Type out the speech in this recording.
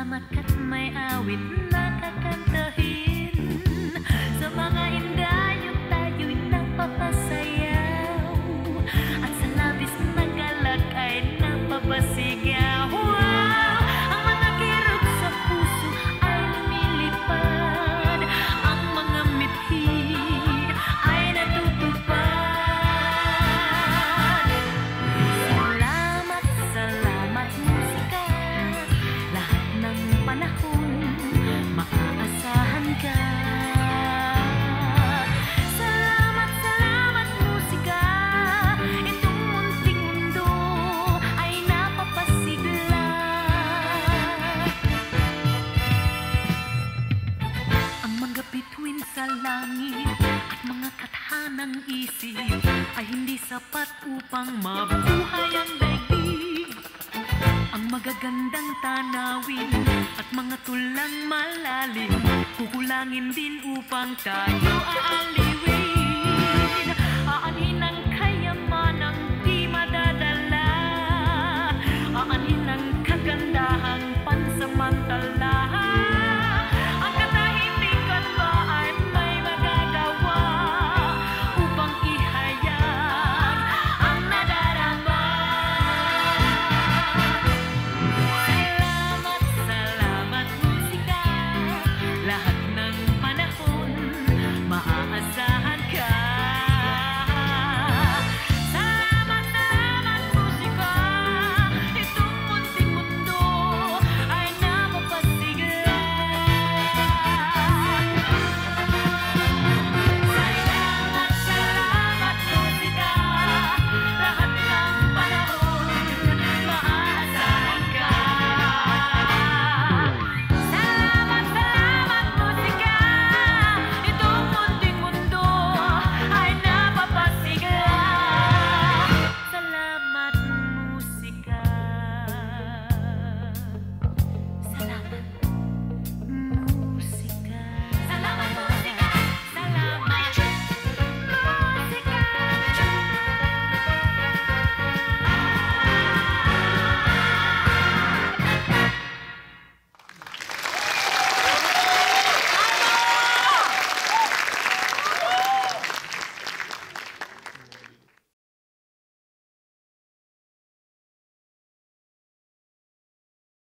Salamat ka't may awit na kakantahin. Sa mga indayo tayo'y napapasayaw, at sa labis na galak ay napapasigaw. Wow! Ang mga kirot sa puso ay lumilipad, ang mga mithi ay natutupad. Salamat, salamat musika, lahat ng panahon maaasahan ka. Salamat, salamat musika, itong munting mundo ay napapasigla. Ang mga bituin sa langit at mga kathanang isip ay hindi sapat upang mabuhay ang daigdig. Ang magagandang tanawin at mga tulang malalim kukulangin din upang tayo aaliwin.